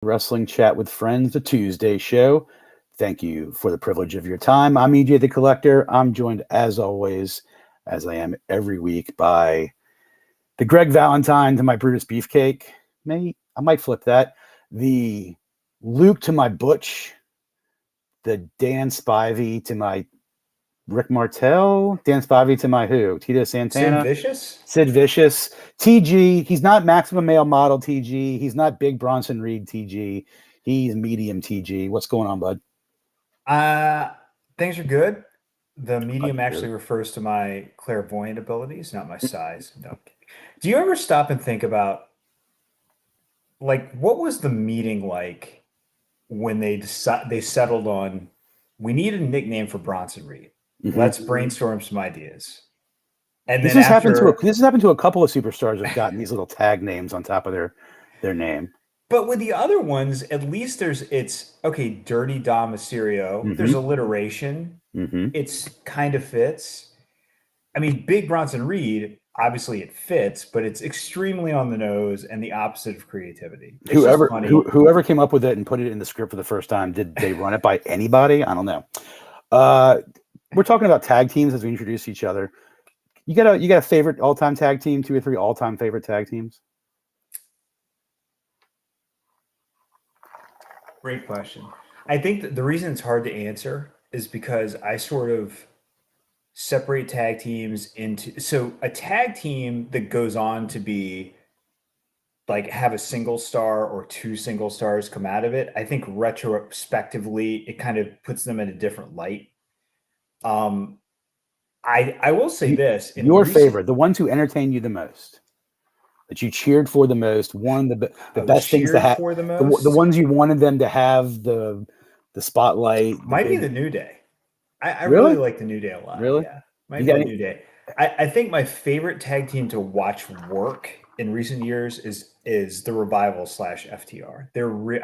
Wrestling Chat with Friends, the Tuesday show. Thank you for the privilege of your time. I'm EJ the Collector. I'm joined, as always, as I am every week, by the Greg Valentine to my Brutus Beefcake. I might flip that. The Luke to my Butch. The Dan Spivey to my Rick Martel. Dan Spivey to my who? Tito Santana. Sid Vicious. TG. He's not maximum male model TG. He's not big Bronson Reed TG. He's medium TG. What's going on, bud? Things are good. The medium actually refers to my clairvoyant abilities, not my size. No. Do you ever stop and think about, like, what was the meeting like when they settled on, we need a nickname for Bronson Reed. Let's brainstorm some ideas. And this then has happened to a couple of superstars who've gotten these little tag names on top of their name. But with the other ones, at least it's okay, Dirty Dom Mysterio. There's alliteration. It's kind of fits. I mean, Big Bronson Reed, obviously it fits, but it's extremely on the nose and the opposite of creativity. Whoever came up with it and put it in the script for the first time, did they run it by anybody? I don't know. We're talking about tag teams as we introduce each other. You got a favorite all-time tag team? 2 or 3 all-time favorite tag teams? Great question. I think that the reason it's hard to answer is because I sort of separate tag teams into, so a tag team that goes on to be like have a single star or 2 single stars come out of it. I think retrospectively it kind of puts them in a different light. I will say this. Your favorite, the ones who entertained you the most, that you cheered for the most, one the best things to have, the ones you wanted them to have the spotlight. Might be the New Day. I really like the New Day a lot. Really? Yeah. Might be the New Day. I think my favorite tag team to watch work in recent years is the Revival / FTR.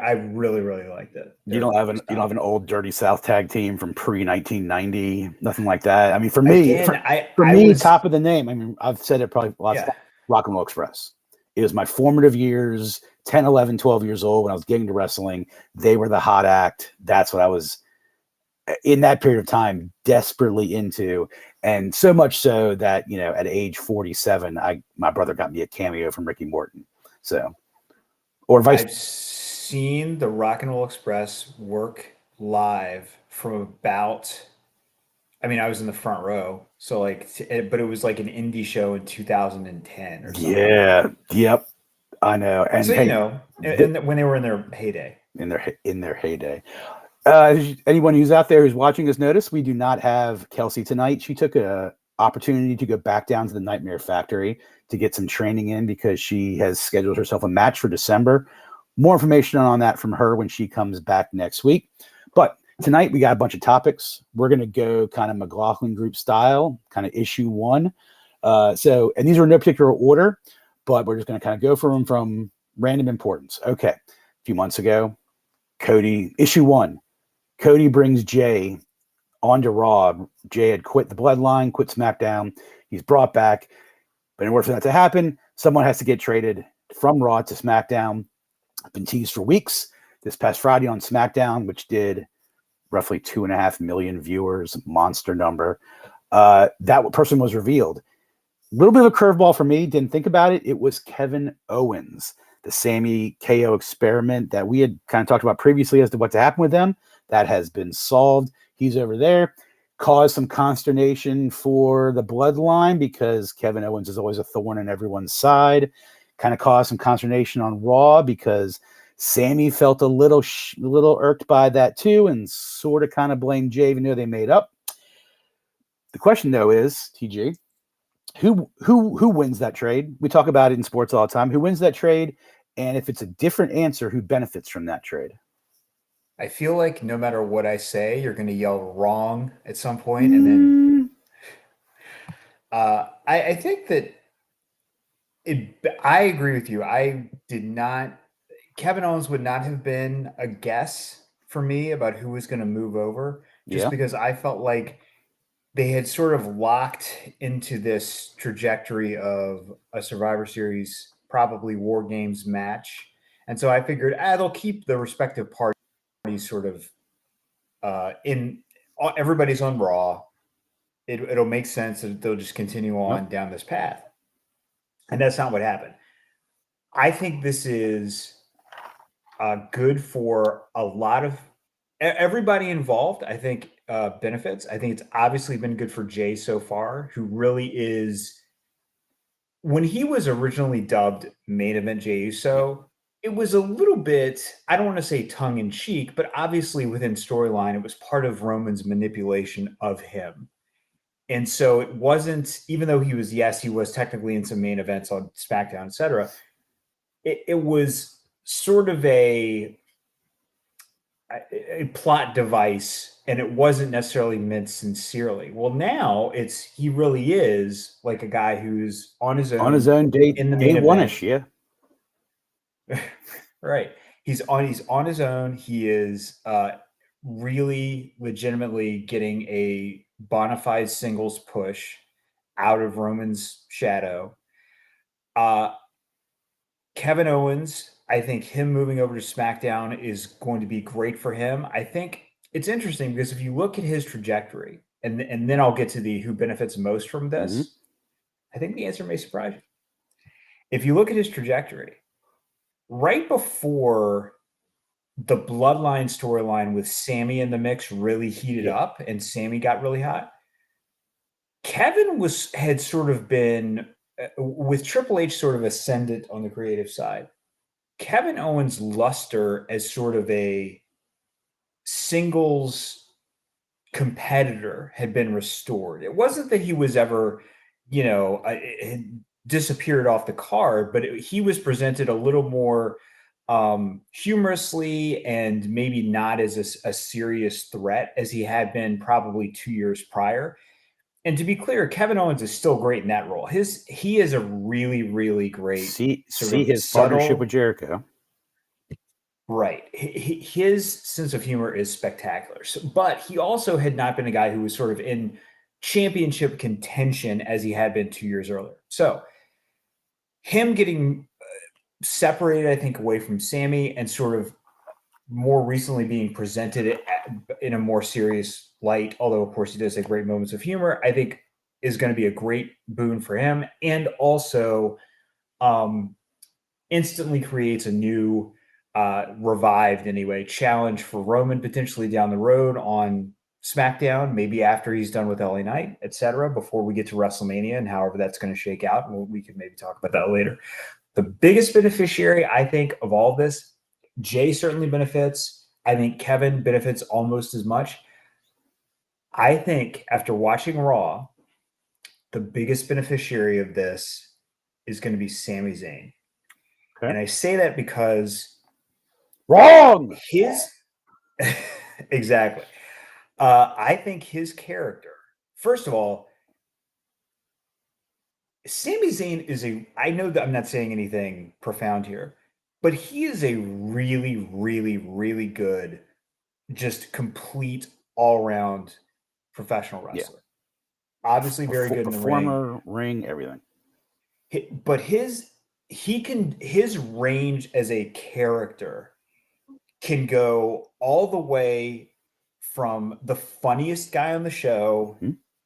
I really liked it. You don't have an old Dirty South tag team from pre-1990, nothing like that. I mean, for me, top of the name. I mean, I've said it probably lots of times. Rock and Roll Express. It was my formative years, 10, 11, 12 years old when I was getting to wrestling. They were the hot act. That's what I was in that period of time desperately into. And so much so that, at age 47, my brother got me a cameo from Ricky Morton. So, or vice. I've seen the Rock and Roll Express work live from about, I mean, I was in the front row. So but it was like an indie show in 2010 or something. Yeah. Yep. I know. And so, when they were in their heyday. In their heyday. Anyone who's out there who's watching this, notice we do not have Kelsey tonight. She took an opportunity to go back down to the Nightmare Factory to get some training in because she has scheduled herself a match for December. More information on that from her when she comes back next week. But tonight we got a bunch of topics. We're going to go kind of McLaughlin Group style, kind of issue 1. And these are in no particular order, but we're just going to kind of go from random importance. Okay. A few months ago, Cody, issue 1. Cody brings Jay onto Raw. Jay had quit the Bloodline, quit SmackDown. He's brought back. But in order for that to happen, someone has to get traded from Raw to SmackDown. Been teased for weeks. This past Friday on SmackDown, which did roughly 2.5 million viewers, monster number, that person was revealed. A little bit of a curveball for me. Didn't think about it. It was Kevin Owens, the Sammy KO experiment that we had kind of talked about previously as to what to happen with them. That has been solved. He's over there. Caused some consternation for the Bloodline because Kevin Owens is always a thorn in everyone's side. Kind of caused some consternation on Raw because Sammy felt a little irked by that too and sort of kind of blamed Jay even though they made up. The question though is, TG, who wins that trade? We talk about it in sports all the time. Who wins that trade? And if it's a different answer, who benefits from that trade? I feel like no matter what I say, you're going to yell wrong at some point, and then I think that I agree with you. Kevin Owens would not have been a guess for me about who was going to move over, just because I felt like they had sort of locked into this trajectory of a Survivor Series, probably War Games match. And so I figured, they'll keep the respective parties sort of everybody's on Raw. It'll make sense that they'll just continue on down this path. And that's not what happened. I think this is good for a lot of everybody involved. I think benefits. I think it's obviously been good for Jay so far, who really is. When he was originally dubbed Main Event Jey Uso, it was a little bit, I don't want to say tongue in cheek, but obviously within storyline, it was part of Roman's manipulation of him. And so it wasn't, even though he was technically in some main events on SmackDown, etc. It was sort of a plot device, and it wasn't necessarily meant sincerely. Well, now he really is like a guy who's on his own day in the main one-ish, event. Right. He's on his own. He is really legitimately getting a bona fide singles push out of Roman's shadow. Kevin Owens, I think him moving over to SmackDown is going to be great for him. I think it's interesting because if you look at his trajectory, and then I'll get to who benefits most from this, I think the answer may surprise you. If you look at his trajectory, right before the Bloodline storyline with Sammy in the mix really heated up and Sammy got really hot, Kevin had sort of been, with Triple H sort of ascendant on the creative side, Kevin Owens' luster as sort of a singles competitor had been restored. It wasn't that he was ever, had disappeared off the card, but he was presented a little more humorously and maybe not as a serious threat as he had been probably 2 years prior. And to be clear, Kevin Owens is still great in that role. He is a really, really great. See his partnership with Jericho. Right. His sense of humor is spectacular. But he also had not been a guy who was sort of in championship contention as he had been 2 years earlier. So him getting separated, I think, away from Sammy and sort of more recently being presented in a more serious light, although of course he does have great moments of humor, I think is going to be a great boon for him, and also instantly creates a new revived anyway challenge for Roman potentially down the road on SmackDown, maybe after he's done with LA Knight, etc., before we get to WrestleMania and however that's going to shake out. And we can maybe talk about that later. The biggest beneficiary, I think, of all this, Jay certainly benefits. I think Kevin benefits almost as much. I think after watching Raw, the biggest beneficiary of this is going to be Sami Zayn. Okay. And I say that because wrong. Exactly. I think his character, first of all, Sami Zayn I know that I'm not saying anything profound here, but he is a really, really, really good, just complete all-around professional wrestler. Yeah. Obviously very good in the ring, everything. But his range as a character can go all the way from the funniest guy on the show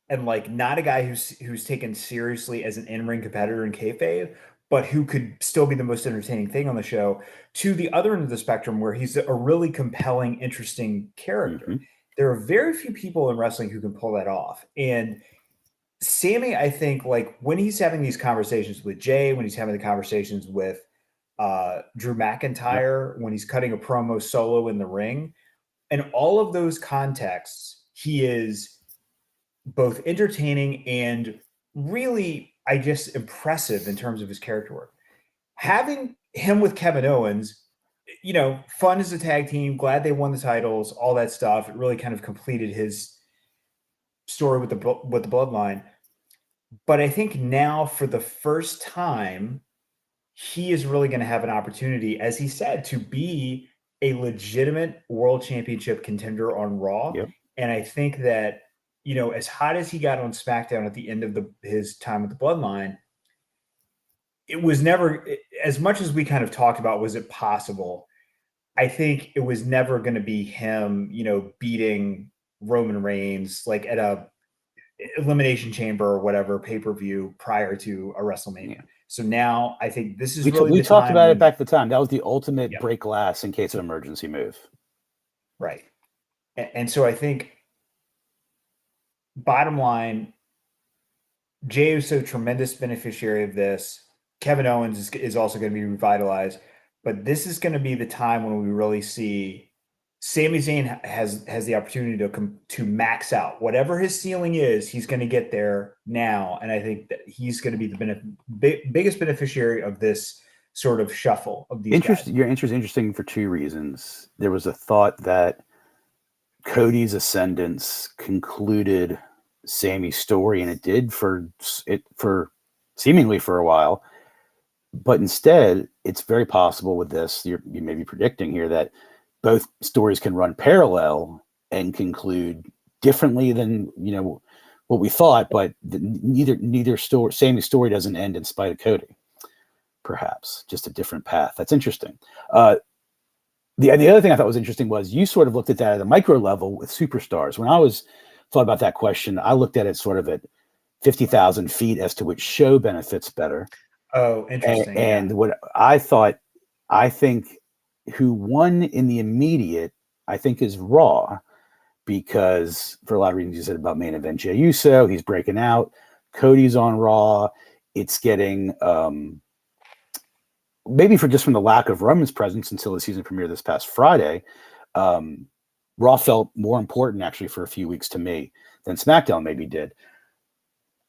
and like not a guy who's taken seriously as an in-ring competitor in kayfabe, but who could still be the most entertaining thing on the show, to the other end of the spectrum where he's a really compelling, interesting character. There are very few people in wrestling who can pull that off. And Sammy, I think, like when he's having these conversations with Jay, when he's having the conversations with Drew McIntyre, when he's cutting a promo solo in the ring, and all of those contexts, he is both entertaining and really, I guess, impressive in terms of his character work. Having him with Kevin Owens, fun as a tag team, glad they won the titles, all that stuff. It really kind of completed his story with the Bloodline. But I think now, for the first time, he is really going to have an opportunity, as he said, to be a legitimate world championship contender on Raw. Yep. And I think that, as hot as he got on SmackDown at the end of his time with the Bloodline, it was never, as much as we kind of talked about, was it possible? I think it was never going to be him, beating Roman Reigns like at a elimination chamber or whatever pay-per-view prior to a WrestleMania. Yeah. So now I think this is really We the talked time about it when, back at the time. That was the ultimate yep, break glass in case of emergency move. right. And so I think bottom line, Jey is a tremendous beneficiary of this. Kevin Owens is also going to be revitalized, but this is going to be the time when we really see Sami Zayn has the opportunity to max out whatever his ceiling is. He's going to get there now, and I think that he's going to be the biggest beneficiary of this sort of shuffle of these guys. Your interest interesting for two reasons. There was a thought that Cody's ascendance concluded Sammy's story, and it did for seemingly for a while. But instead, it's very possible with this, you may be predicting here that both stories can run parallel and conclude differently than what we thought. But neither story, Sammy's story doesn't end in spite of Cody. Perhaps just a different path. That's interesting. The other thing I thought was interesting was you sort of looked at that at a micro level with superstars. When I thought about that question, I looked at it sort of at 50,000 feet as to which show benefits better. Oh, interesting. And what I think who won in the immediate, I think, is Raw, because for a lot of reasons you said about main event Jey Uso, he's breaking out. Cody's on Raw. It's getting maybe from the lack of Roman's presence until the season premiere this past Friday, Raw felt more important actually for a few weeks to me than SmackDown maybe did.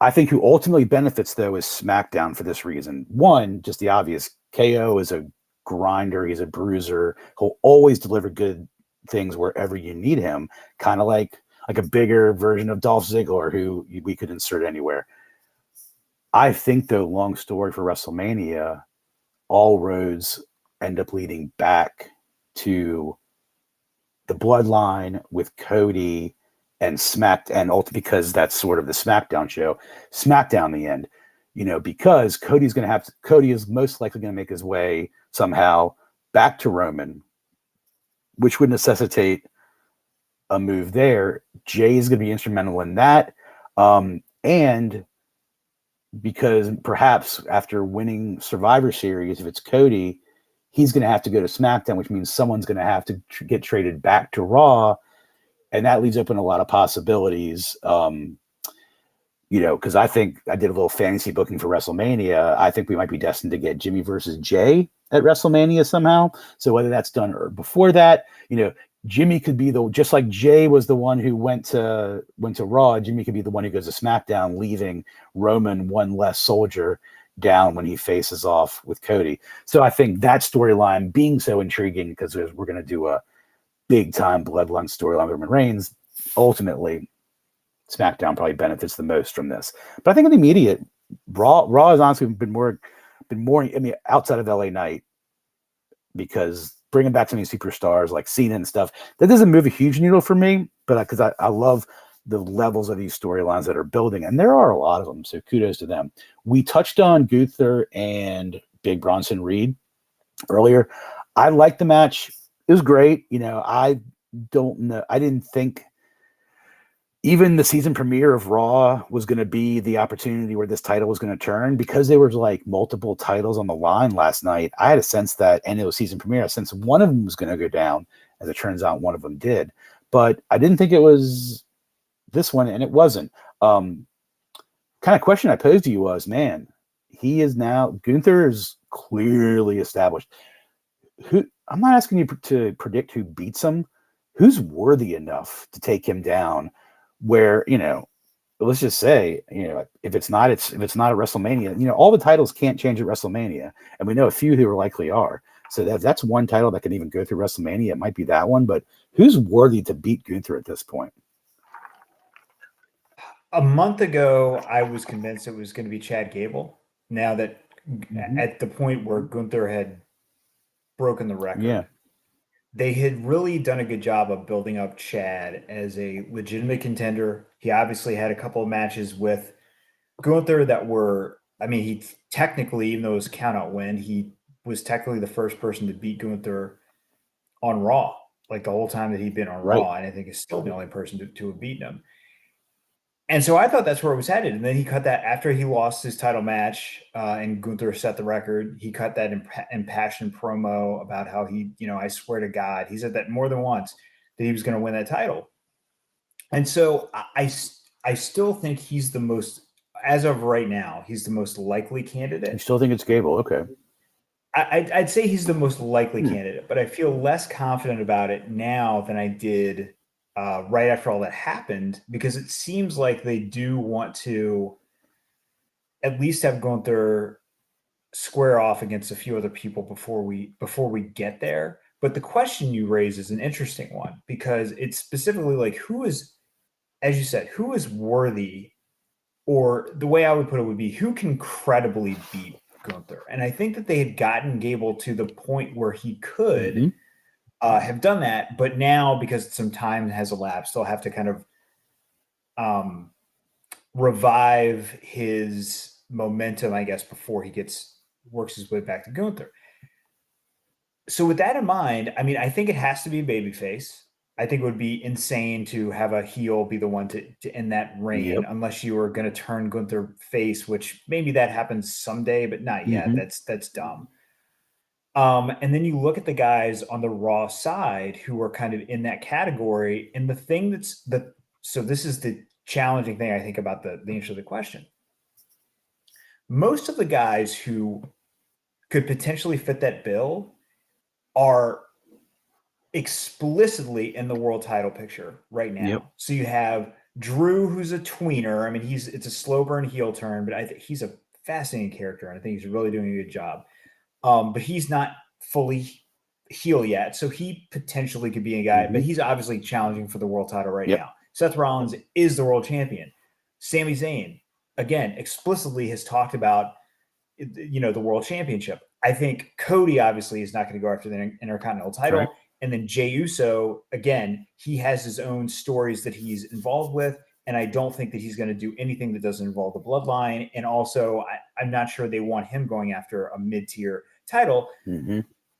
I think who ultimately benefits, though, is SmackDown for this reason. One, just the obvious, KO is a grinder. He's a bruiser. He'll always deliver good things wherever you need him, kind of like a bigger version of Dolph Ziggler, who we could insert anywhere. I think, though, long story for WrestleMania, all roads end up leading back to the bloodline with Cody and ultimately because that's sort of the SmackDown show. SmackDown, the end, because Cody is most likely going to make his way somehow back to Roman, which would necessitate a move there. Jey is going to be instrumental in that. And because perhaps after winning Survivor Series, if it's Cody, he's going to have to go to SmackDown, which means someone's going to have to get traded back to Raw. And that leaves open a lot of possibilities, because I think I did a little fantasy booking for WrestleMania. I think we might be destined to get Jimmy versus Jey at WrestleMania somehow. So whether that's done or before that, Jimmy could be just like Jey was the one who went to Raw. Jimmy could be the one who goes to SmackDown, leaving Roman one less soldier down when he faces off with Cody. So I think that storyline being so intriguing, because we're going to do a big time bloodline storyline with Roman Reigns, ultimately SmackDown probably benefits the most from this. But I think in the immediate, Raw has honestly been more, outside of LA Knight, because bringing back some of these superstars like Cena and stuff, that doesn't move a huge needle for me, but because I love the levels of these storylines that are building, and there are a lot of them, so kudos to them. We touched on Gunther and Big Bronson Reed earlier. I liked the match. It was great. I don't know. I didn't think even the season premiere of Raw was going to be the opportunity where this title was going to turn, because there was like multiple titles on the line last night. I had a sense that, and it was season premiere, a sense one of them was going to go down. As it turns out, one of them did, but I didn't think it was this one, and it wasn't. Kind of question I posed to you was, man, Gunther is clearly established. I'm not asking you to predict who beats him. Who's worthy enough to take him down? Where, let's just say, if it's not at WrestleMania, all the titles can't change at WrestleMania, and we know a few who are likely are. So that's one title that can even go through WrestleMania. It might be that one, but who's worthy to beat Gunther at this point? A month ago, I was convinced it was going to be Chad Gable. Now that at the point where Gunther had broken the record, they had really done a good job of building up Chad as a legitimate contender. He obviously had a couple of matches with Gunther that were I mean, he technically, even though it was a count-out win, he was technically the first person to beat Gunther on Raw, like the whole time that he'd been on Right. Raw, and I think is still the only person to have beaten him. And so I thought that's where it was headed. And then he cut that after he lost his title match, and Gunther set the record. He cut that impassioned promo about how he, I swear to God, he said that more than once that he was going to win that title. And so I still think he's the most, as of right now, he's the most likely candidate. You still think it's Gable? Okay. I'd say he's the most likely candidate, but I feel less confident about it now than I did right after all that happened, because it seems like they do want to at least have Gunther square off against a few other people before we get there. But the question you raise is an interesting one, because it's specifically like, who is, as you said, who is worthy, or the way I would put it would be, who can credibly beat Gunther. And I think that they had gotten Gable to the point where he could have done that, but now, because some time has elapsed, they'll have to kind of revive his momentum, I guess, before he works his way back to Gunther. So with that in mind, I mean, I think it has to be a babyface. I think it would be insane to have a heel be the one to end that reign, unless you were going to turn Gunther face, which maybe that happens someday, but not yet. That's dumb. And then you look at the guys on the Raw side who are kind of in that category. And the thing so this is the challenging thing I think about the answer to the question. Most of the guys who could potentially fit that bill are explicitly in the world title picture right now. So you have Drew, who's a tweener. I mean, it's a slow burn heel turn, but I think he's a fascinating character, and I think he's really doing a good job. But he's not fully heel yet, so he potentially could be a guy, but he's obviously challenging for the world title right now. Seth Rollins is the world champion. Sami Zayn, again, explicitly has talked about, the world championship. I think Cody obviously is not going to go after the Intercontinental title. Right. And then Jey Uso, again, he has his own stories that he's involved with, and I don't think that he's going to do anything that doesn't involve the bloodline. And also, I'm not sure they want him going after a mid-tier title.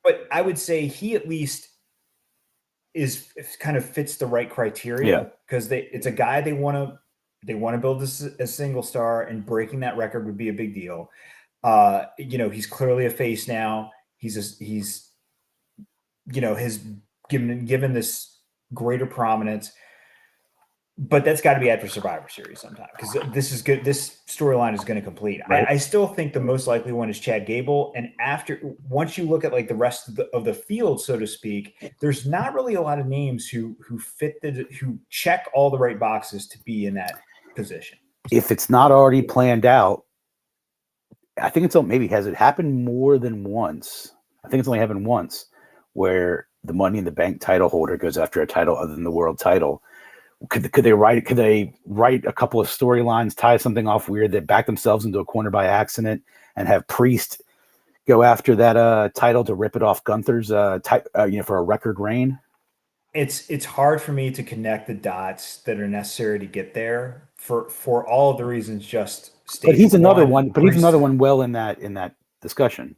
But I would say he at least is kind of fits the right criteria, because it's a guy they want to build this as a single star, and breaking that record would be a big deal. He's clearly a face now. He's has given this greater prominence, but that's got to be after Survivor Series sometime, because this is good. This storyline is going to complete. Right. I still think the most likely one is Chad Gable. And once you look at like the rest of the field, so to speak, there's not really a lot of names who who check all the right boxes to be in that position. If it's not already planned out, I think has it happened more than once? I think it's only happened once, where the Money in the Bank title holder goes after a title other than the world title. Could they write a couple of storylines, tie something off weird that back themselves into a corner by accident, and have Priest go after that title to rip it off Gunther's for a record reign? It's hard for me to connect the dots that are necessary to get there for all of the reasons just stated. But he's another one. But he's another one well in that discussion.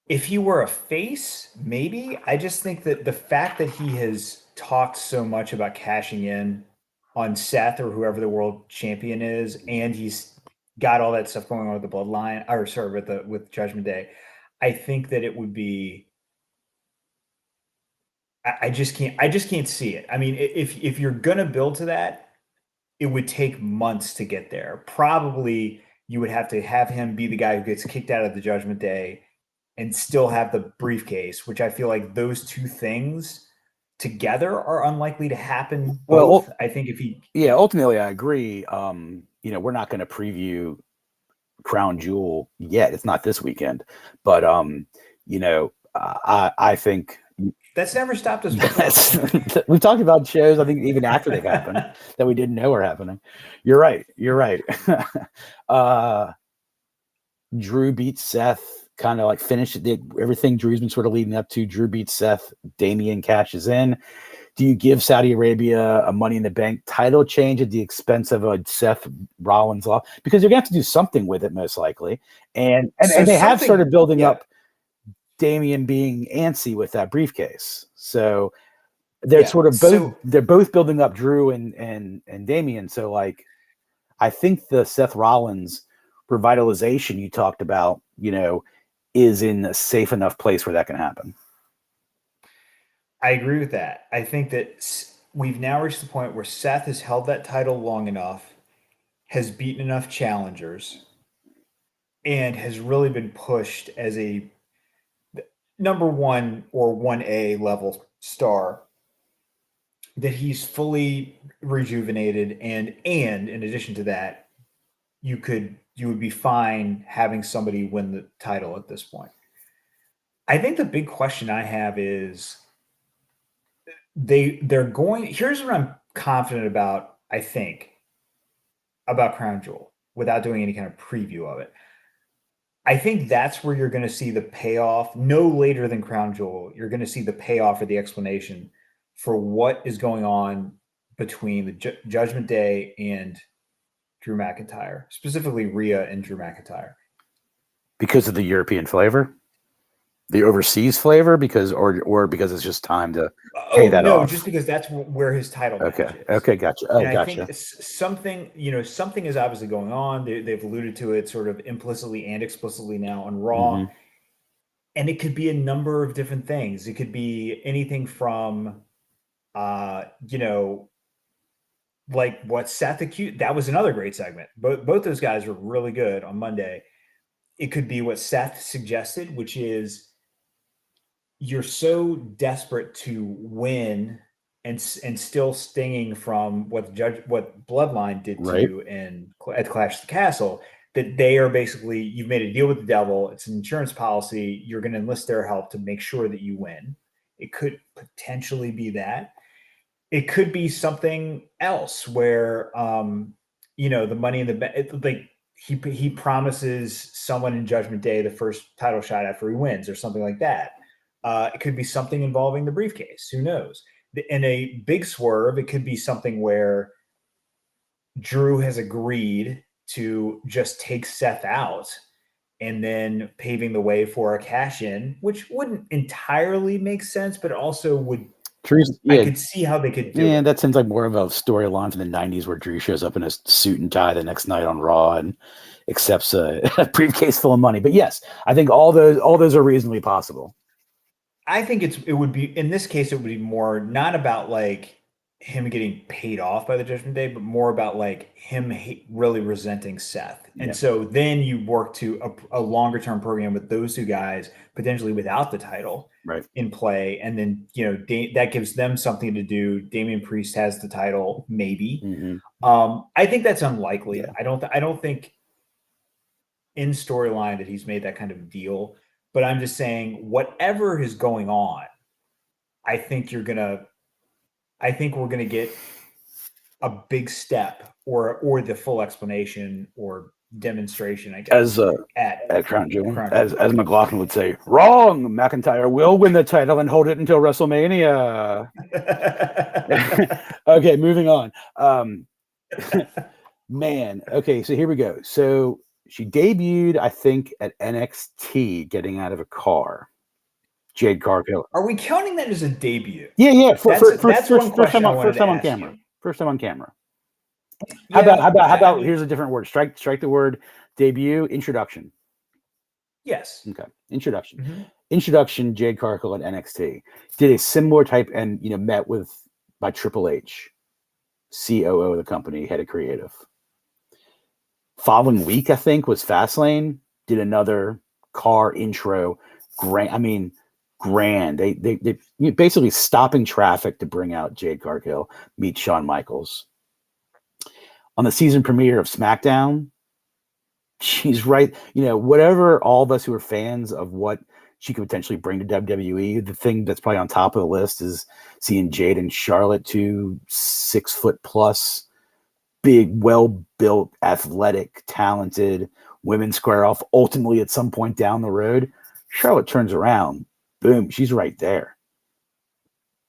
If he were a face, maybe. I just think that the fact that he has talked so much about cashing in on Seth or whoever the world champion is, and he's got all that stuff going on with the bloodline, or sorry, with Judgment Day, I think that it would be. I just can't see it. I mean, if you're gonna build to that, it would take months to get there. Probably you would have to have him be the guy who gets kicked out of the Judgment Day and still have the briefcase, which I feel like those two things together are unlikely to happen. Both. Well, I think ultimately I agree. We're not going to preview Crown Jewel yet. It's not this weekend, but I think that's never stopped us before. We've talked about shows, I think, even after they've happened that we didn't know were happening. You're right. Drew beats Seth, kind of like finished everything Drew's been sort of leading up to. Drew beats Seth, Damian cashes in. Do you give Saudi Arabia a Money in the Bank title change at the expense of a Seth Rollins law? Because you're going to have to do something with it, most likely. And they have started building up Damian being antsy with that briefcase. So they're they're both building up Drew and Damian. So like, I think the Seth Rollins revitalization you talked about, is in a safe enough place where that can happen. I agree with that. I think that we've now reached the point where Seth has held that title long enough, has beaten enough challengers, and has really been pushed as a number 1 or 1A level star, that he's fully rejuvenated. And in addition to that, you would be fine having somebody win the title at this point. I think the big question I have is here's what I'm confident about, I think, about Crown Jewel, without doing any kind of preview of it. I think that's where you're going to see the payoff. No later than Crown Jewel, you're going to see the payoff or the explanation for what is going on between the Judgment Day and Drew McIntyre, specifically Rhea and Drew McIntyre. Because of the European flavor? The overseas flavor? Or because it's just time to pay that off? Just because that's where his title match is. Okay, gotcha. I think something is obviously going on. They've alluded to it sort of implicitly and explicitly now on Raw. Mm-hmm. And it could be a number of different things. It could be anything from, like what Seth accused. That was another great segment. Both those guys were really good on Monday. It could be what Seth suggested, which is you're so desperate to win and still stinging from what Bloodline did to you at Clash of the Castle, that they are basically, you've made a deal with the devil. It's an insurance policy. You're going to enlist their help to make sure that you win. It could potentially be that. It could be something else where, the Money in the Bank, like he promises someone in Judgment Day the first title shot after he wins or something like that. It could be something involving the briefcase. Who knows? In a big swerve, it could be something where Drew has agreed to just take Seth out and then paving the way for a cash in, which wouldn't entirely make sense, but also would. I could see how they could do it. Yeah, that seems like more of a storyline from the 90s where Drew shows up in a suit and tie the next night on Raw and accepts a briefcase full of money. But yes, I think all those are reasonably possible. I think it would be, in this case, it would be more not about like him getting paid off by the Judgment Day, but more about like him really resenting Seth. And so then you work to a longer term program with those two guys, potentially without the title in play. And then, that gives them something to do. Damian Priest has the title, maybe. Mm-hmm. I think that's unlikely. Yeah. I don't think in storyline that he's made that kind of deal, but I'm just saying whatever is going on, I think we're going to get a big step or the full explanation or demonstration, I guess, at Crown Jewel. As McLaughlin would say, wrong. McIntyre will win the title and hold it until WrestleMania. Okay, moving on. Man, okay, so here we go. So she debuted, I think, at NXT getting out of a car. Jade Cargill. Are we counting that as a debut? Yeah. First time on camera. First time on camera. How about here's a different word. Strike the word debut. Introduction. Yes. Okay. Introduction. Mm-hmm. Introduction. Jade Cargill at NXT did a similar type and met by Triple H, COO of the company, head of creative. Following week, I think, was Fastlane. Did another car intro. Grand. They basically stopping traffic to bring out Jade Cargill, meet Shawn Michaels. On the season premiere of SmackDown, she's right. Whatever all of us who are fans of what she could potentially bring to WWE, the thing that's probably on top of the list is seeing Jade and Charlotte, 2 6-foot+, big, well-built, athletic, talented women square off. Ultimately, at some point down the road, Charlotte turns around. Boom, she's right there.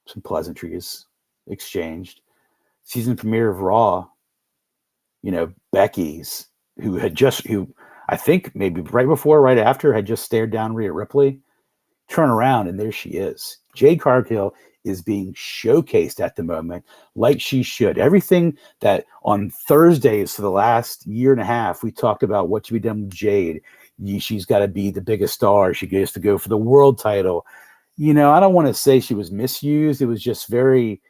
Some pleasantries exchanged. Season premiere of Raw, Becky's, who I think maybe right before, right after, had just stared down Rhea Ripley, turn around and there she is. Jade Cargill is being showcased at the moment like she should. Everything that on Thursdays for the last year and a half, we talked about what should be done with Jade. She's got to be the biggest star. She gets to go for the world title. I don't want to say she was misused. It was just very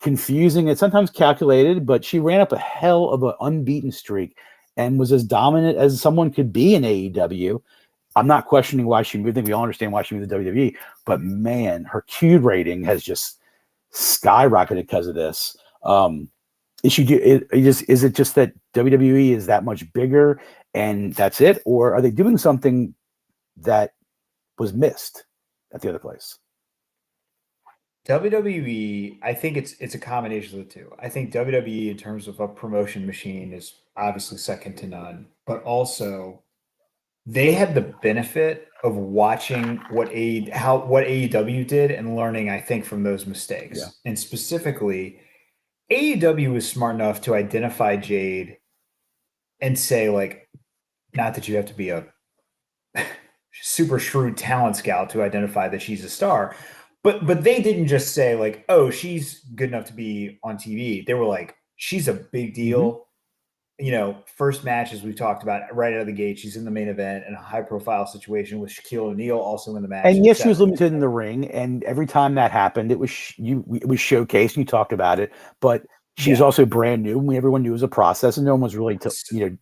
confusing and sometimes calculated, but she ran up a hell of an unbeaten streak and was as dominant as someone could be in AEW. I'm not questioning why she moved. I think we all understand why she moved to WWE, but man, her Q rating has just skyrocketed because of this. Is it just that WWE is that much bigger and that's it, or are they doing something that was missed at the other place? WWE, I think it's a combination of the two. I think WWE, in terms of a promotion machine, is obviously second to none, but also they had the benefit of watching what AEW did and learning, I think, from those mistakes. Yeah. And specifically, AEW was smart enough to identify Jade and say, like, not that you have to be a super shrewd talent scout to identify that she's a star, but they didn't just say, like, oh, she's good enough to be on TV. They were like, she's a big deal. First match, as we talked about, right out of the gate, she's in the main event in a high-profile situation with Shaquille O'Neal also in the match. And yes, she was limited in the ring, and every time that happened, it was showcased, and you talked about it. But she's also brand new, and everyone knew it was a process, and no one was really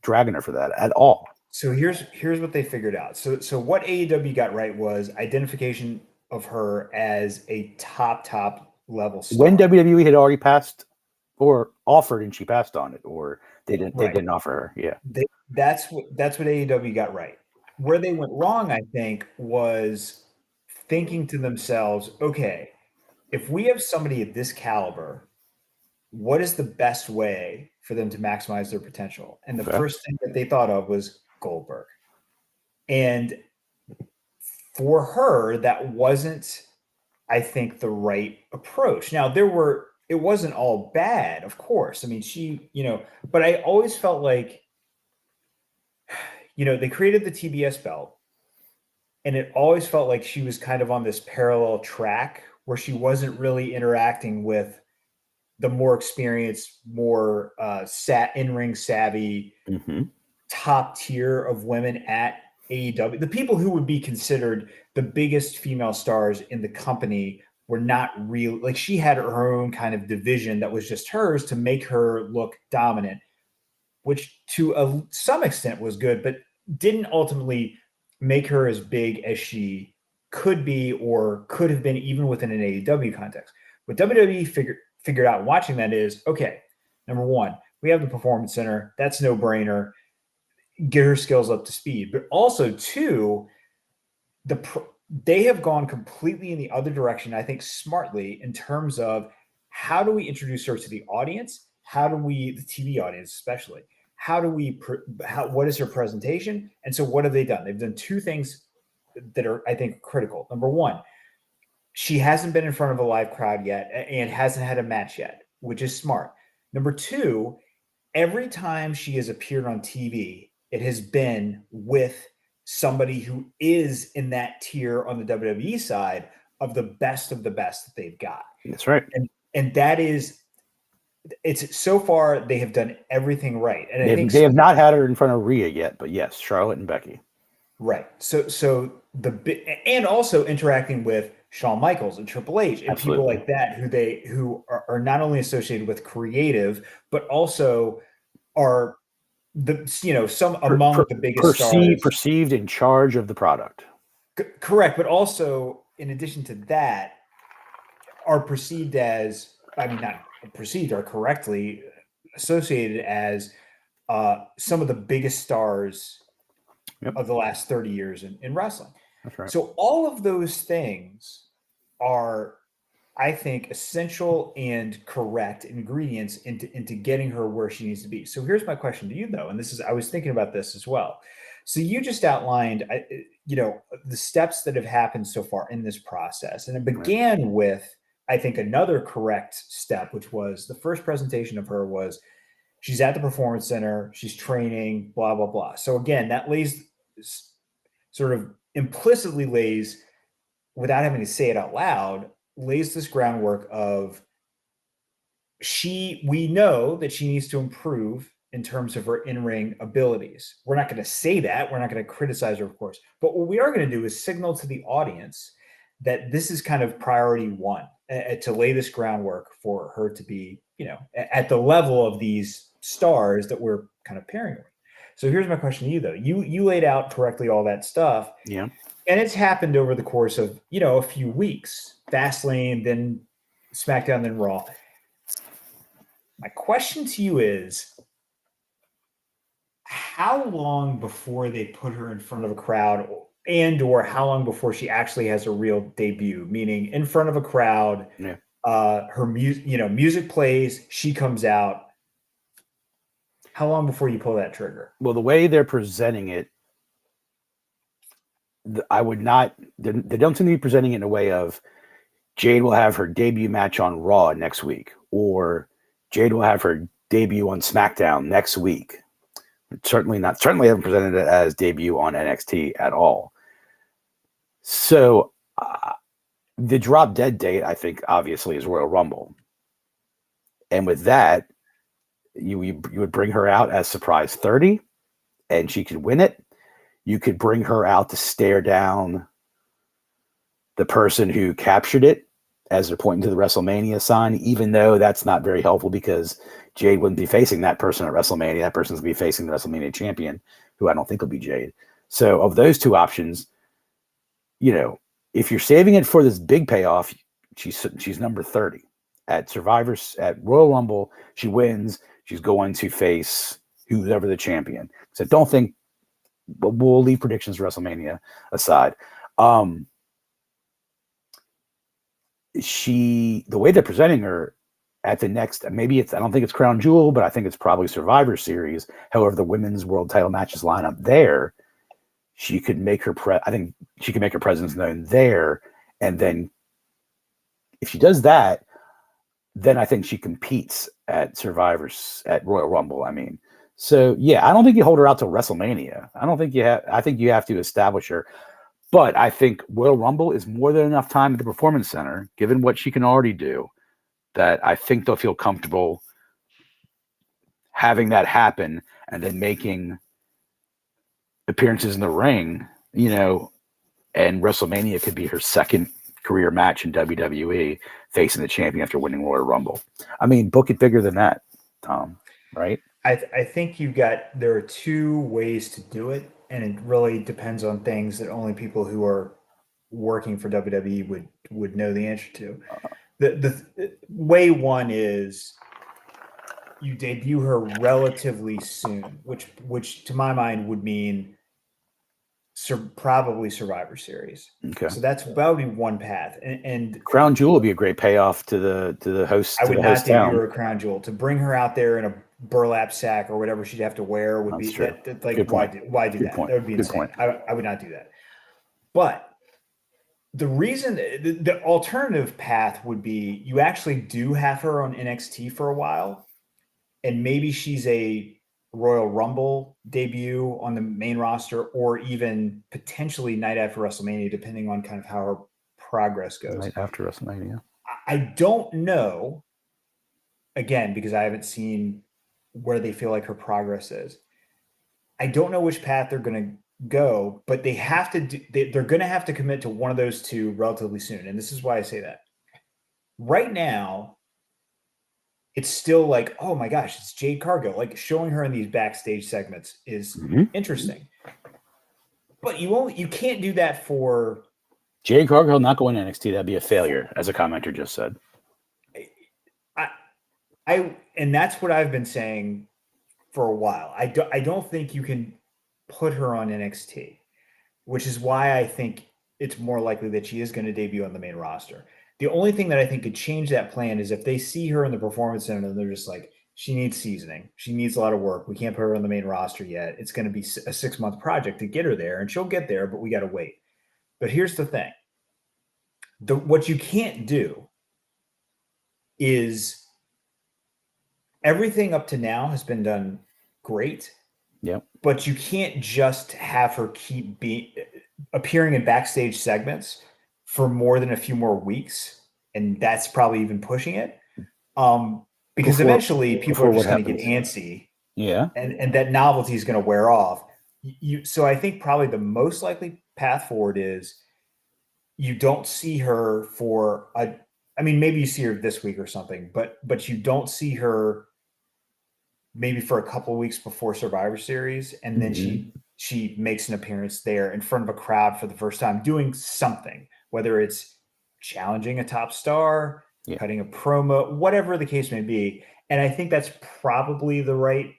dragging her for that at all. So here's what they figured out. So what AEW got right was identification of her as a top level star. When WWE had already passed or offered, and she passed on it, or they didn't offer her. Yeah, that's what AEW got right. Where they went wrong, I think, was thinking to themselves, okay, if we have somebody of this caliber, what is the best way for them to maximize their potential? And the first thing that they thought of was Goldberg. And for her, that wasn't, I think, the right approach. Now, it wasn't all bad, of course. I mean, but I always felt like, they created the TBS belt, and it always felt like she was kind of on this parallel track where she wasn't really interacting with the more experienced, more in-ring savvy, top tier of women at AEW. The people who would be considered the biggest female stars in the company were not real. Like, she had her own kind of division that was just hers to make her look dominant, which to some extent was good, but didn't ultimately make her as big as she could be or could have been even within an AEW context. What WWE figured out watching that is, okay, number one, we have the Performance Center. That's no brainer. Get her skills up to speed. But also, two, they have gone completely in the other direction, I think smartly, in terms of how do we introduce her to the audience? How do we, the TV audience especially, what is her presentation? And so what have they done? They've done two things that are, I think, critical. Number one, she hasn't been in front of a live crowd yet and hasn't had a match yet, which is smart. Number two, every time she has appeared on TV, it has been with somebody who is in that tier on the WWE side of the best that they've got. That's right. And that is, it's so far they have done everything right. And I think they have not had her in front of Rhea yet, but yes, Charlotte and Becky. Right. So and also interacting with Shawn Michaels and Triple H and people like that who are not only associated with creative, but also are some among the biggest stars perceived in charge of the product. Correct. But also, in addition to that, are perceived as, not perceived, are correctly associated as some of the biggest stars of the last 30 years in wrestling. That's right. So all of those things are, I think, essential and correct ingredients into getting her where she needs to be. So here's my question to you, though, and I was thinking about this as well. So you just outlined, the steps that have happened so far in this process, and it began with I think another correct step, which was the first presentation of her was she's at the performance center, she's training, blah, blah, blah. So again, that lays sort of implicitly lays, without having to say it out loud, lays this groundwork of we know that she needs to improve in terms of her in-ring abilities. We're not going to say that. We're not going to criticize her, of course. But what we are going to do is signal to the audience that this is kind of priority one, to lay this groundwork for her to be, at the level of these stars that we're kind of pairing with. So here's my question to you, though. You laid out correctly all that stuff. Yeah. And it's happened over the course of, a few weeks. Fastlane, then SmackDown, then Raw. My question to you is, how long before they put her in front of a crowd, or how long before she actually has a real debut, meaning in front of a crowd, her music plays, she comes out. How long before you pull that trigger? Well, the way they're presenting it, I would not. They don't seem to be presenting it in a way of Jade will have her debut match on Raw next week, or Jade will have her debut on SmackDown next week. Certainly not. Certainly haven't presented it as debut on NXT at all. So the drop dead date, I think, obviously is Royal Rumble, and with that, you would bring her out as surprise 30, and she could win it. You could bring her out to stare down the person who captured it as they're pointing to the WrestleMania sign, even though that's not very helpful because Jade wouldn't be facing that person at WrestleMania. That person's going to be facing the WrestleMania champion, who I don't think will be Jade. So of those two options, if you're saving it for this big payoff, she's number 30 at Royal Rumble. She wins. She's going to face whoever the champion. So don't think, but we'll leave predictions for WrestleMania aside. The way they're presenting her at the next, I don't think it's Crown Jewel, but I think it's probably Survivor Series. However, the women's world title matches line up there. She could make her I think she could make her presence known there. And then if she does that, then I think she competes at Royal Rumble. So yeah, I don't think you hold her out till WrestleMania. I think you have to establish her. But I think Royal Rumble is more than enough time at the Performance Center, given what she can already do, that I think they'll feel comfortable having that happen and then making appearances in the ring, and WrestleMania could be her second career match in WWE, facing the champion after winning Royal Rumble. Book it bigger than that, Tom, right? I think there are two ways to do it, and it really depends on things that only people who are working for WWE would know the answer to. The way one is you debut her relatively soon, which to my mind would mean probably Survivor Series. Okay. So that would be one path. And Crown Jewel would be a great payoff to the host. I would not debut her a Crown Jewel. To bring her out there in a burlap sack or whatever she'd have to wear would be that like why do that? That would be insane. I would not do that. But the reason, the alternative path would be you actually do have her on NXT for a while, and maybe she's a Royal Rumble debut on the main roster, or even potentially night after WrestleMania, depending on kind of how her progress goes. Night after WrestleMania. I don't know, again, because I haven't seen where they feel like her progress is. I don't know which path they're going to go, but they have to they're going to have to commit to one of those two relatively soon. And this is why I say that. Right now, it's still like, oh my gosh, it's Jade Cargill. Like, showing her in these backstage segments is interesting. But you can't do that for Jade Cargill not going to NXT. That'd be a failure, as a commenter just said. And that's what I've been saying for a while. I don't think you can put her on NXT, which is why I think it's more likely that she is going to debut on the main roster. The only thing that I think could change that plan is if they see her in the Performance Center and they're just like, she needs seasoning. She needs a lot of work. We can't put her on the main roster yet. It's going to be a 6-month project to get her there, and she'll get there, but we got to wait. But here's the thing. What you can't do is everything up to now has been done great. Yep. But you can't just have her keep appearing in backstage segments for more than a few more weeks, and that's probably even pushing it. Because eventually people are just going to get antsy. Yeah. And that novelty is going to wear off. So I think probably the most likely path forward is you don't see her maybe you see her this week or something, but you don't see her maybe for a couple of weeks before Survivor Series, and then she makes an appearance there in front of a crowd for the first time, doing something, whether it's challenging a top star, cutting a promo, whatever the case may be. And I think that's probably the right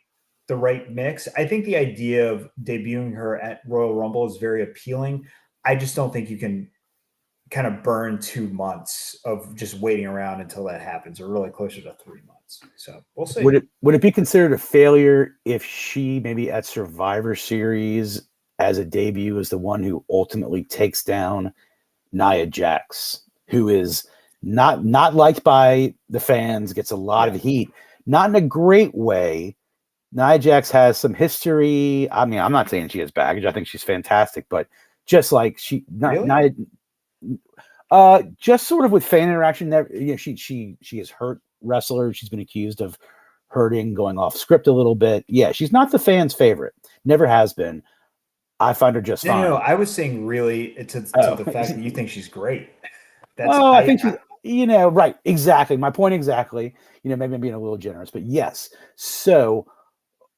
mix. I think the idea of debuting her at Royal Rumble is very appealing. I just don't think you can kind of burn 2 months of just waiting around until that happens, or really closer to 3 months. So we'll see. Would it be considered a failure if she maybe at Survivor Series as a debut is the one who ultimately takes down Nia Jax, who is not liked by the fans, gets a lot of heat, not in a great way. Nia Jax has some history. I mean, I'm not saying she has baggage. I think she's fantastic, but just like Nia, just sort of with fan interaction, she has hurt wrestlers. She's been accused of hurting, going off script a little bit. Yeah, she's not the fans' favorite. Never has been. I find her just fine. No, I was saying really to the fact that you think she's great. I think she's, right. Exactly. My point exactly. Maybe I'm being a little generous, but yes. So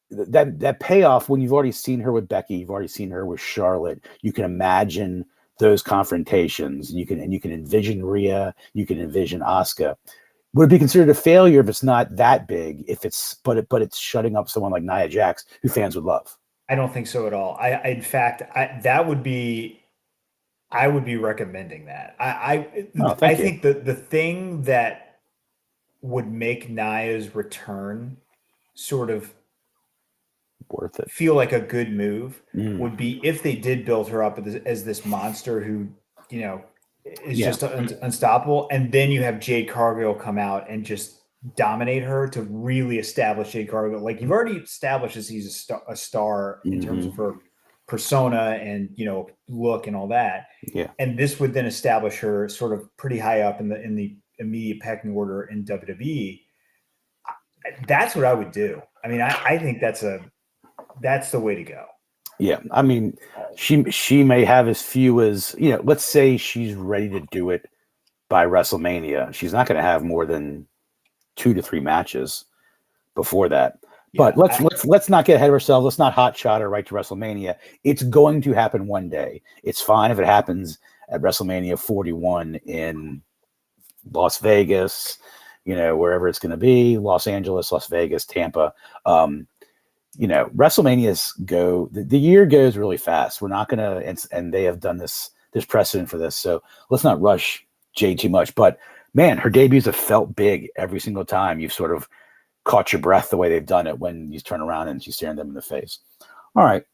that payoff, when you've already seen her with Becky, you've already seen her with Charlotte, you can imagine those confrontations. You can envision Rhea, you can envision Asuka. Would it be considered a failure if it's not that big? But it's shutting up someone like Nia Jax, who fans would love? I don't think so at all. In fact, I would be recommending that. I think the thing that would make Nia's return sort of worth it, feel like a good move, would be if they did build her up as this monster who, is just unstoppable. And then you have Jade Cargill come out and just dominate her to really establish Jade Cargill. Like, you've already established that she's a star in terms of her persona and, look and all that. Yeah. And this would then establish her sort of pretty high up in the immediate pecking order in WWE. That's what I would do. I mean, I think that's the way to go. Yeah. I mean, she may have as few as, let's say she's ready to do it by WrestleMania. She's not going to have more than 2 to 3 matches before that. Yeah, but let's not get ahead of ourselves. Let's not hot shot her right to WrestleMania. It's going to happen one day. It's fine if it happens at WrestleMania 41 in Las Vegas, wherever it's going to be, Los Angeles, Las Vegas, Tampa. WrestleManias the year goes really fast. We're not going to, and they have done this. There's precedent for this. So let's not rush Jade too much. But man, her debuts have felt big every single time. You've sort of caught your breath the way they've done it when you turn around and she's staring them in the face. All right,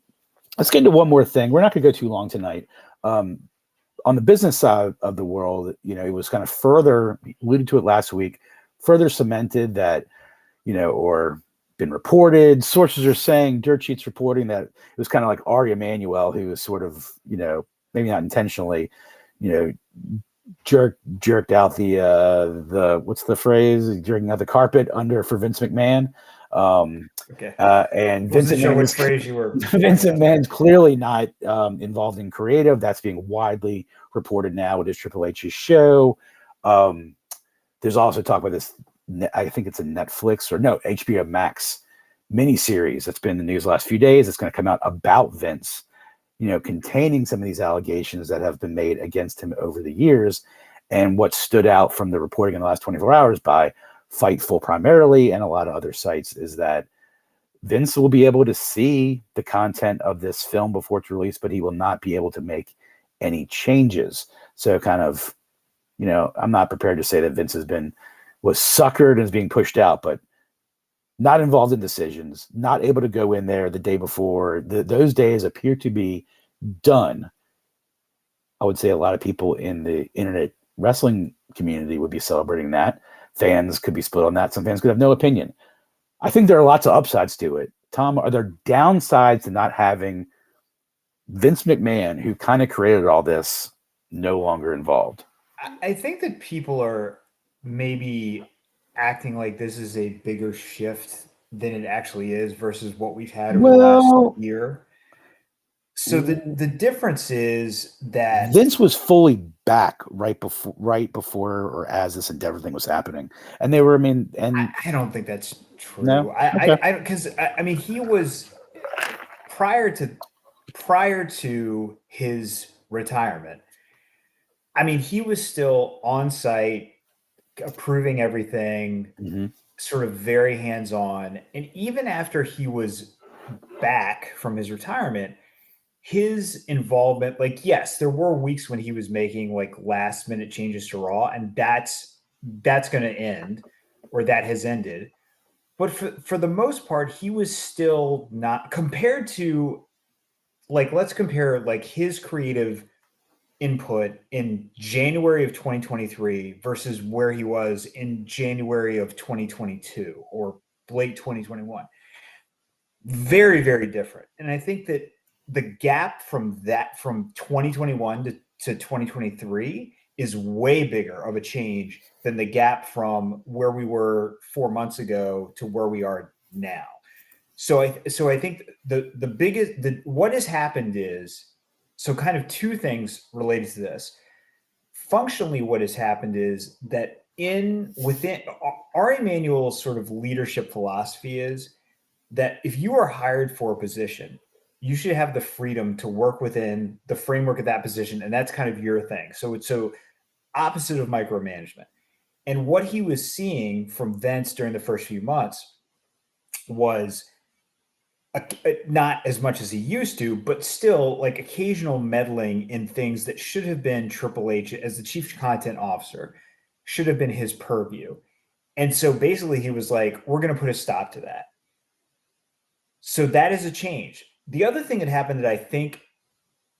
let's get into one more thing. We're not going to go too long tonight. On the business side of the world, it was kind of further alluded to it last week, further cemented that, or been reported. Sources are saying, dirt sheets reporting that it was kind of like Ari Emanuel, who was sort of, maybe not intentionally, jerked out the what's the phrase? Jerking out the carpet for Vince McMahon. Okay. And Vincent McMahon's clearly not involved in creative. That's being widely reported now with his Triple H's show. There's also talk about this. I think it's a Netflix HBO Max miniseries that's been in the news the last few days. It's going to come out about Vince, containing some of these allegations that have been made against him over the years. And what stood out from the reporting in the last 24 hours by Fightful primarily and a lot of other sites is that Vince will be able to see the content of this film before it's released, but he will not be able to make any changes. So kind of, I'm not prepared to say that Vince was suckered and is being pushed out, but not involved in decisions, not able to go in there the day before. Those days appear to be done. I would say a lot of people in the internet wrestling community would be celebrating that. fans could be split on that. Some fans could have no opinion. I think there are lots of upsides to it. Tom, are there downsides to not having Vince McMahon, who kind of created all this, no longer involved? I think that people are maybe acting like this is a bigger shift than it actually is versus what we've had over the last year. So the difference is that Vince was fully back right before or as this Endeavor thing was happening, and they were. I mean, and I don't think that's true. No? I because I mean he was prior to his retirement. I mean he was still on site, approving everything, sort of very hands on, and even after he was back from his retirement, his involvement, like, yes, there were weeks when he was making like last minute changes to Raw, and that's going to end, or that has ended. But for the most part, he was still not, compared to, like, let's compare like his creative input in January of 2023 versus where he was in January of 2022 or late 2021. Very, very different. And I think that the gap from 2021 to 2023 is way bigger of a change than the gap from where we were 4 months ago to where we are now. So I think the biggest, what has happened is, so kind of two things related to this. Functionally, what has happened is that within Ari Emanuel's sort of leadership philosophy is that if you are hired for a position, you should have the freedom to work within the framework of that position, and that's kind of your thing. So it's so opposite of micromanagement. And what he was seeing from Vince during the first few months was not as much as he used to, but still like occasional meddling in things that should have been Triple H as the chief content officer, should have been his purview. And so basically he was like, we're going to put a stop to that. So that is a change. The other thing that happened that I think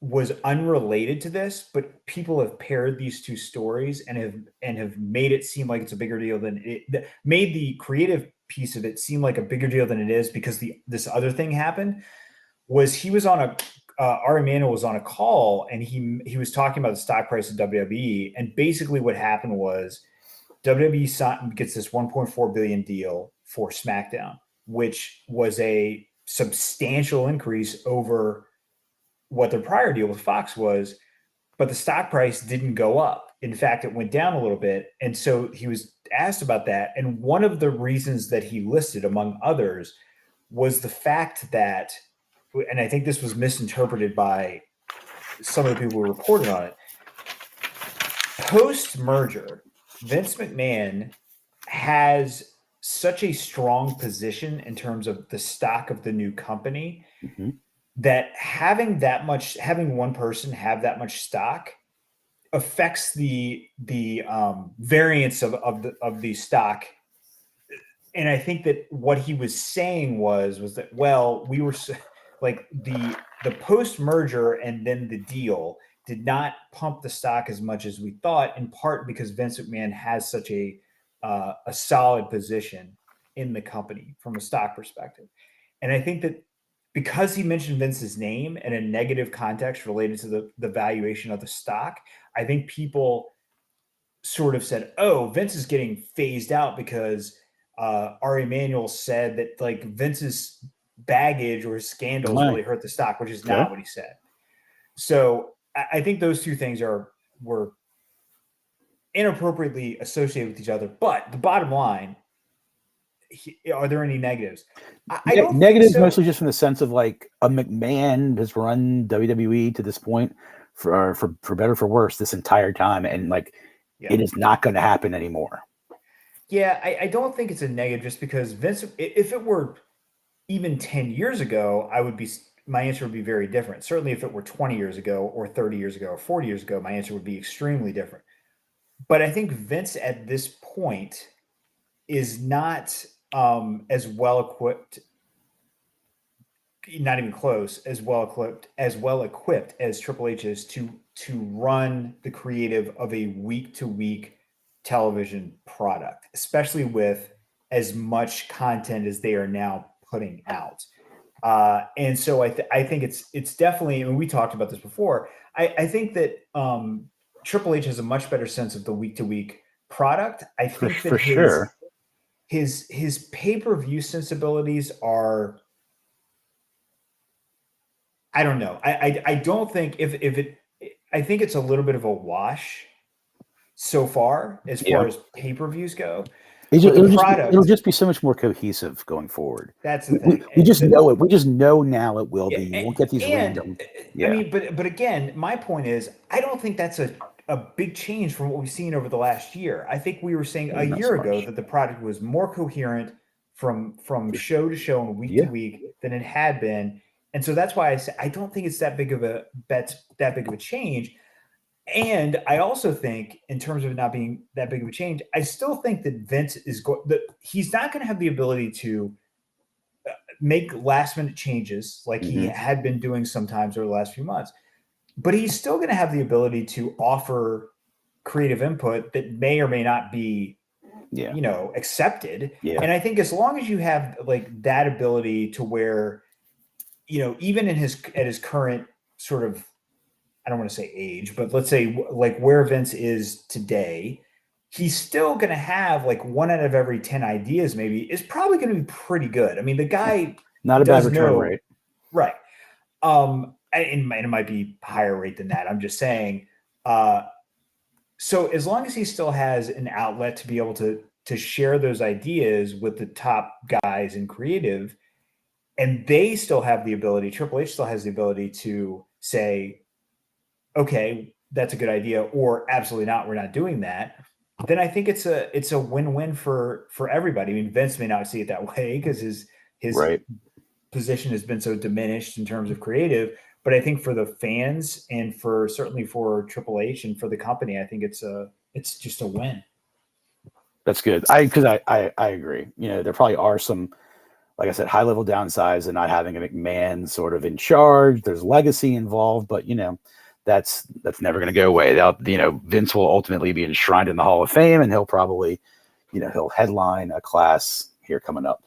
was unrelated to this, but people have paired these two stories and have made it seem like it's a bigger deal than it made the creative piece of it seem like a bigger deal than it is, because this other thing happened. Was he was on Ari Emanuel was on a call, and he was talking about the stock price of WWE, and basically what happened was WWE gets this 1.4 billion deal for SmackDown, which was a substantial increase over what their prior deal with Fox was, but the stock price didn't go up. In fact, it went down a little bit. And so he was asked about that. And one of the reasons that he listed, among others, was the fact that, and I think this was misinterpreted by some of the people who reported on it, post-merger, Vince McMahon has such a strong position in terms of the stock of the new company that having one person have that much stock affects the variance of the stock. And I think that what he was saying was that, well, we were like the post merger and then the deal did not pump the stock as much as we thought, in part because Vince McMahon has such a solid position in the company from a stock perspective. And I think that because he mentioned Vince's name in a negative context related to the valuation of the stock, I think people sort of said, oh, Vince is getting phased out because Ari Emanuel said that like Vince's baggage or his scandals really hurt the stock, which is not what he said. So I think those two things were inappropriately associated with each other. But the bottom line, are there any negatives? I don't negatives think so. Mostly just from the sense of like a McMahon has run WWE to this point for better or for worse this entire time, and like it is not going to happen anymore. Yeah, I don't think it's a negative just because Vince, if it were even 10 years ago, my answer would be very different. Certainly if it were 20 years ago or 30 years ago or 40 years ago, my answer would be extremely different. But I think Vince at this point is not as well equipped, not even close, as well equipped as Triple H is to run the creative of a week to week television product, especially with as much content as they are now putting out. And so I think it's definitely, and we talked about this before. I think that Triple H has a much better sense of the week to week product. I think that for sure. his pay-per-view sensibilities are, I don't know. I don't think I think it's a little bit of a wash so far as pay-per-views go. It'll just be so much more cohesive going forward. That's the thing. We just know it. We just know now it will be. You won't get these random. I mean, but again, my point is, I don't think that's a big change from what we've seen over the last year. I think we were saying a year ago that the product was more coherent from show to show and week to week than it had been. And so that's why I say I don't think it's that big of a change. And I also think, in terms of it not being that big of a change, I still think that Vince is he's not going to have the ability to make last minute changes like he had been doing sometimes over the last few months. But he's still going to have the ability to offer creative input that may or may not be, accepted. Yeah. And I think as long as you have like that ability to where, even at his current sort of, I don't want to say age, but let's say like where Vince is today, he's still going to have like 1 out of every 10 ideas maybe is probably going to be pretty good. I mean, the guy not a bad return rate. Right. And it might be higher rate than that. I'm just saying. So as long as he still has an outlet to be able to share those ideas with the top guys in creative, and they still have the ability, Triple H still has the ability to say, okay, that's a good idea, or absolutely not, we're not doing that, then I think it's a win-win for everybody. I mean, Vince may not see it that way because his position has been so diminished in terms of creative, but I think for the fans and certainly for Triple H and for the company, I think it's just a win. That's good. I agree. There probably are some, like I said, high level downsides and not having a McMahon sort of in charge. There's legacy involved, but that's never going to go away. Vince will ultimately be enshrined in the Hall of Fame, and he'll probably, he'll headline a class here coming up.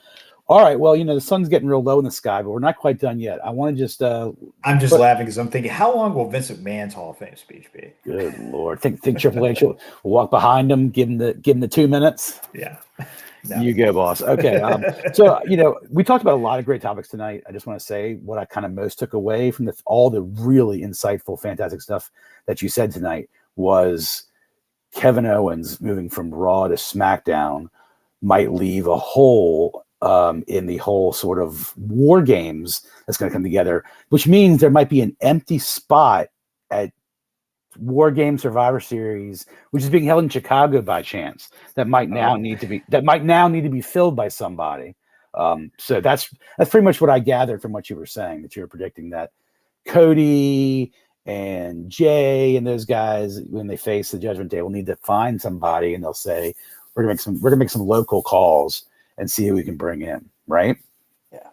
All right. Well, the sun's getting real low in the sky, but we're not quite done yet. I want to just. I'm just laughing because I'm thinking, how long will Vince McMahon's Hall of Fame speech be? Good Lord! Think Triple H will walk behind him, give him the 2 minutes. Yeah. No. You go, boss. Okay. So we talked about a lot of great topics tonight. I just want to say what I kind of most took away from all the really insightful, fantastic stuff that you said tonight was Kevin Owens moving from Raw to SmackDown might leave a hole in the whole sort of war games that's going to come together, which means there might be an empty spot at War Game Survivor Series, which is being held in Chicago by chance, that might now need to be filled by somebody. So that's pretty much what I gathered from what you were saying, that you were predicting that Cody and Jay and those guys, when they face the Judgment Day, will need to find somebody, and they'll say, we're gonna make some local calls and see who we can bring in, right? Yeah.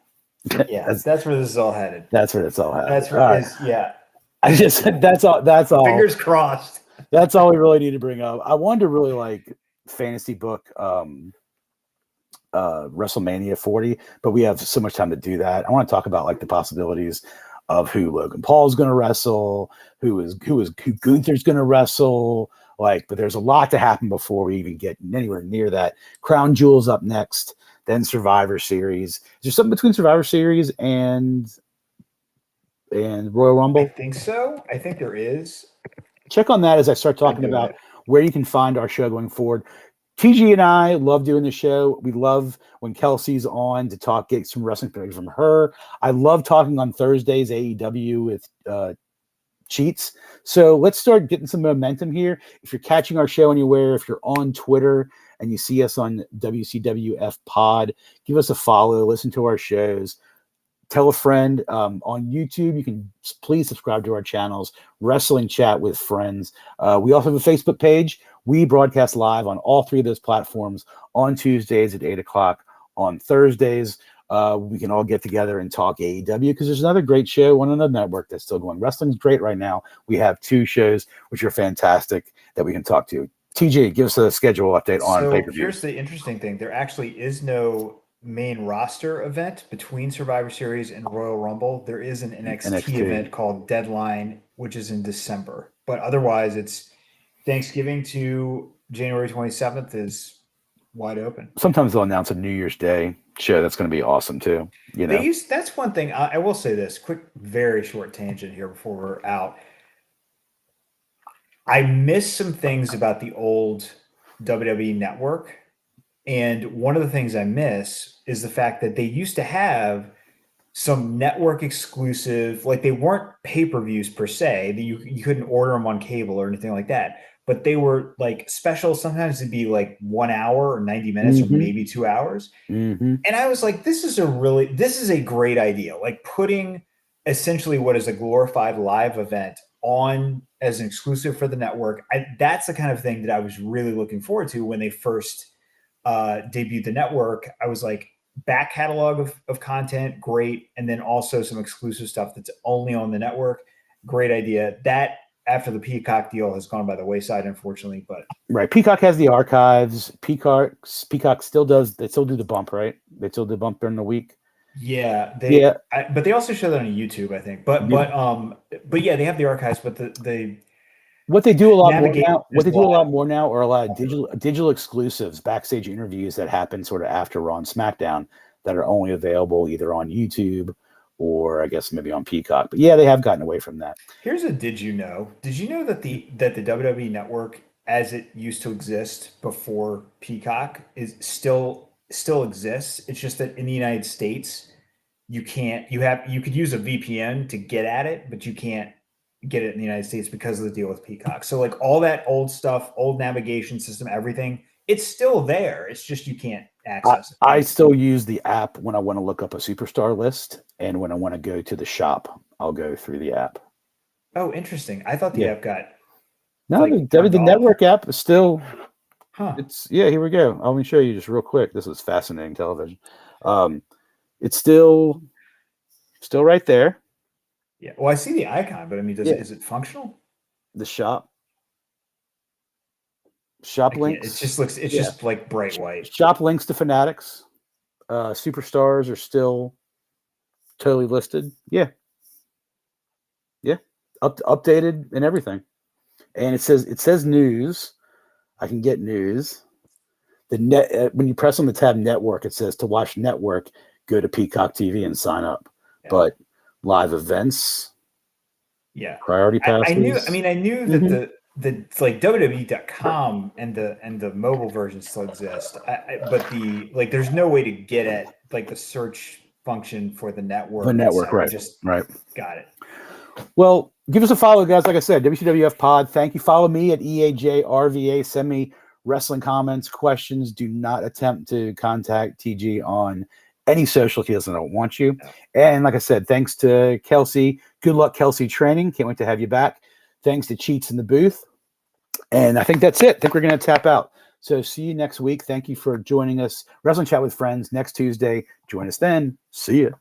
That's where this is all headed. That's where it's all headed. That's where it is. Yeah. I just that's all. Fingers crossed. That's all we really need to bring up. I wanted to really like fantasy book WrestleMania 40, but we have so much time to do that. I want to talk about like the possibilities of who Logan Paul is going to wrestle, who Gunther's going to wrestle. But there's a lot to happen before we even get anywhere near that. Crown Jewel's up next, then Survivor Series. Is there something between Survivor Series and Royal Rumble? I think so. I think there is. Check on that as I start talking about where you can find our show going forward. TG and I love doing the show. We love when Kelsey's on to get some wrestling from her. I love talking on Thursdays, AEW with Cheats. So let's start getting some momentum here. If you're catching our show anywhere, if you're on Twitter and you see us on WCWF Pod, give us a follow, listen to our shows. Tell a friend. On YouTube, you can please subscribe to our channels, Wrestling Chat with Friends. We also have a Facebook page. We broadcast live on all 3 of those platforms on Tuesdays at 8 o'clock. On Thursdays, we can all get together and talk AEW because there's another great show on another network that's still going. Wrestling's great right now. We have 2 shows which are fantastic that we can talk to. TG, give us a schedule update on So pay-per-views. here's the interesting thing. There actually is no main roster event between Survivor Series and Royal Rumble. There is an NXT event called Deadline, which is in December. But otherwise, it's Thanksgiving to January 27th is wide open. Sometimes they'll announce a New Year's Day show that's going to be awesome too. That's one thing. I will say this quick, very short tangent here before we're out. I miss some things about the old WWE network. And one of the things I miss is the fact that they used to have some network exclusive, like they weren't pay-per-views per se, that you couldn't order them on cable or anything like that, but they were like special. Sometimes it'd be like 1 hour or 90 minutes or maybe 2 hours. And I was like, this is a great idea. Like putting essentially what is a glorified live event on as an exclusive for the network. That's the kind of thing that I was really looking forward to when they first debuted the network. I was like, back catalog of content, great. And then also some exclusive stuff that's only on the network. Great idea. That after the Peacock deal has gone by the wayside, unfortunately, but right. Peacock has the archives. Peacock still does. They still do the bump, right? They still do bump during the week. Yeah. But they also show that on YouTube, I think, but yeah, they have the archives, but what they do a lot more now are a lot of digital exclusives, backstage interviews that happen sort of after Raw and SmackDown that are only available either on YouTube or I guess maybe on Peacock. But yeah, they have gotten away from that. Here's a did you know that the WWE network as it used to exist before Peacock is still exists. It's just that in the United States you could use a VPN to get at it, but you can't get it in the United States because of the deal with Peacock. So like all that old stuff, old navigation system, everything, it's still there. It's just you can't access it. I still use the app when I want to look up a superstar list, and when I want to go to the shop, I'll go through the app. Oh, interesting. I thought the app got the network app is still. Huh. Here we go. Let me show you just real quick. This is fascinating television. It's still right there. Yeah. Well, I see the icon, but I mean, is it functional? The shop links. It just looks. It's just like bright white. Shop links to Fanatics. Superstars are still totally listed. Yeah. Updated and everything. And it says news. I can get news. When you press on the tab network, it says to watch network, go to Peacock TV and sign up. Yeah. But live events, priority passes. I knew that the like WWE.com and the mobile version still exist. But there's no way to get at like the search function for the network. The network, right? Right. Got it. Well, give us a follow, guys. Like I said, WCWF Pod. Thank you. Follow me at EAJRVA. Send me wrestling comments, questions. Do not attempt to contact TG on any social. He doesn't want you. No. And like I said, thanks to Kelsey. Good luck, Kelsey training. Can't wait to have you back. Thanks to Cheats in the booth. And I think that's it. I think we're going to tap out. So see you next week. Thank you for joining us. Wrestling Chat with Friends next Tuesday. Join us then. See ya.